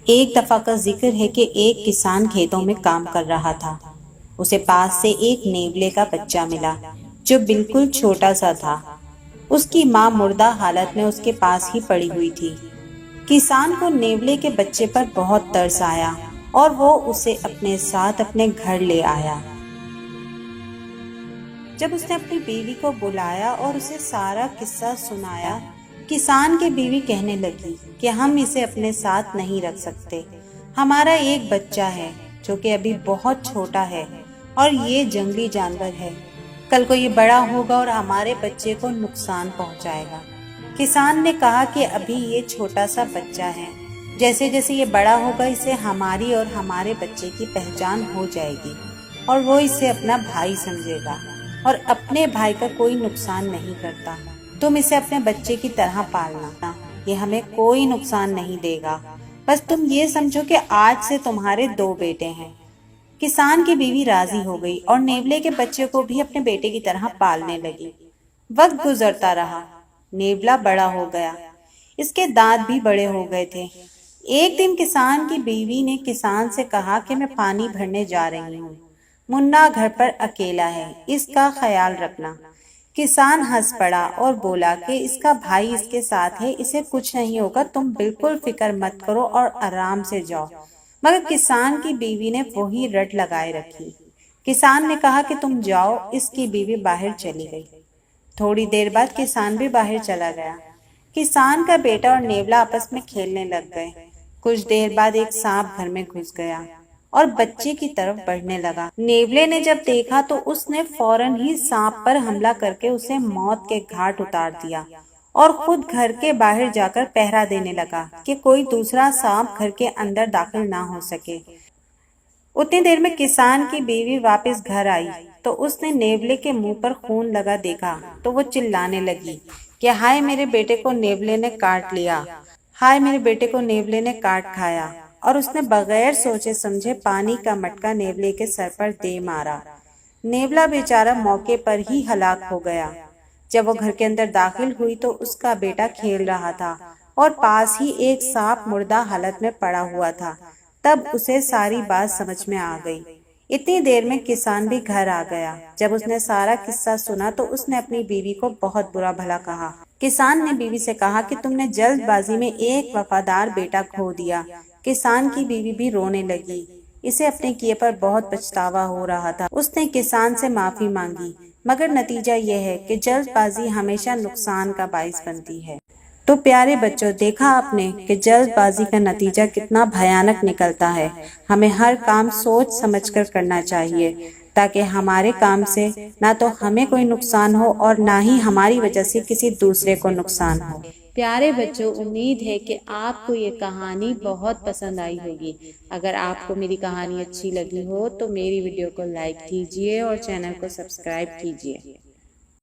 ایک دفعہ کا ذکر ہے کہ ایک کسان کھیتوں میں کام کر رہا تھا۔ اسے پاس سے ایک نیولے کا بچہ ملا جو بالکل چھوٹا سا تھا۔ اس کی ماں مردہ حالت میں اس کے پاس ہی پڑی ہوئی تھی۔ کسان کو نیولے کے بچے پر بہت ترس آیا اور وہ اسے اپنے ساتھ اپنے گھر لے آیا۔ جب اس نے اپنی بیوی کو بلایا اور اسے سارا قصہ سنایا، کسان کی بیوی کہنے لگی کہ ہم اسے اپنے ساتھ نہیں رکھ سکتے۔ ہمارا ایک بچہ ہے جو کہ ابھی بہت چھوٹا ہے اور یہ جنگلی جانور ہے۔ کل کو یہ بڑا ہوگا اور ہمارے بچے کو نقصان پہنچائے گا۔ کسان نے کہا کہ ابھی یہ چھوٹا سا بچہ ہے، جیسے جیسے یہ بڑا ہوگا اسے ہماری اور ہمارے بچے کی پہچان ہو جائے گی اور وہ اسے اپنا بھائی سمجھے گا اور اپنے بھائی کا کوئی نقصان نہیں کرتا۔ تم اسے اپنے بچے کی طرح پالنا، یہ ہمیں کوئی نقصان نہیں دے گا۔ بس تم یہ سمجھو کہ آج سے تمہارے 2 بیٹے ہیں۔ کسان کی بیوی راضی ہو گئی اور نیولے کے بچے کو بھی اپنے بیٹے کی طرح پالنے لگی۔ وقت گزرتا رہا، نیولا بڑا ہو گیا، اس کے دانت بھی بڑے ہو گئے تھے۔ ایک دن کسان کی بیوی نے کسان سے کہا کہ میں پانی بھرنے جا رہی ہوں، منا گھر پر اکیلا ہے، اس کا خیال رکھنا۔ کسان ہنس پڑا اور بولا کہ اس کا بھائی اس کے ساتھ ہے، اسے کچھ نہیں ہوگا، تم بالکل فکر مت کرو اور آرام سے جاؤ۔ مگر کسان کی بیوی نے وہی رٹ لگائے رکھی۔ کسان نے کہا کہ تم جاؤ، اس کی بیوی باہر چلی گئی۔ تھوڑی دیر بعد کسان بھی باہر چلا گیا۔ کسان کا بیٹا اور نیولا آپس میں کھیلنے لگ گئے۔ کچھ دیر بعد ایک سانپ گھر میں گھس گیا اور بچے کی طرف بڑھنے لگا۔ نیولے نے جب دیکھا تو اس نے فوراً ہی سانپ پر حملہ کر کے اسے موت کے گھاٹ اتار دیا اور خود گھر کے باہر جا کر پہرا دینے لگا کہ کوئی دوسرا سانپ گھر کے اندر داخل نہ ہو سکے۔ اتنی دیر میں کسان کی بیوی واپس گھر آئی تو اس نے نیولے کے منہ پر خون لگا دیکھا تو وہ چلانے لگی کہ ہائے میرے بیٹے کو نیولے نے کاٹ لیا، ہائے میرے بیٹے کو نیولے نے کاٹ کھایا، اور اس نے بغیر سوچے سمجھے پانی کا مٹکا نیولے کے سر پر دے مارا۔ نیولا بیچارہ موقع پر ہی ہلاک ہو گیا۔ جب وہ گھر کے اندر داخل ہوئی تو اس کا بیٹا کھیل رہا تھا اور پاس ہی ایک سانپ مردہ حالت میں پڑا ہوا تھا۔ تب اسے ساری بات سمجھ میں آ گئی۔ اتنی دیر میں کسان بھی گھر آ گیا۔ جب اس نے سارا قصہ سنا تو اس نے اپنی بیوی کو بہت برا بھلا کہا۔ کسان نے بیوی سے کہا کہ تم نے جلد بازی میں ایک وفادار بیٹا کھو دیا۔ کسان کی بیوی بھی رونے لگی، اسے اپنے کیے پر بہت پچھتاوا ہو رہا تھا۔ اس نے کسان سے معافی مانگی، مگر نتیجہ یہ ہے کہ جلد بازی ہمیشہ نقصان کا باعث بنتی ہے۔ تو پیارے بچوں، دیکھا آپ نے کہ جلد بازی کا نتیجہ کتنا بھیانک نکلتا ہے۔ ہمیں ہر کام سوچ سمجھ کر کرنا چاہیے تاکہ ہمارے کام سے نہ تو ہمیں کوئی نقصان ہو اور نہ ہی ہماری وجہ سے کسی دوسرے کو نقصان ہو۔ پیارے بچوں، امید ہے کہ آپ کو یہ کہانی بہت پسند آئی ہوگی۔ اگر آپ کو میری کہانی اچھی لگی ہو تو میری ویڈیو کو لائک کیجیے اور چینل کو سبسکرائب کیجیے۔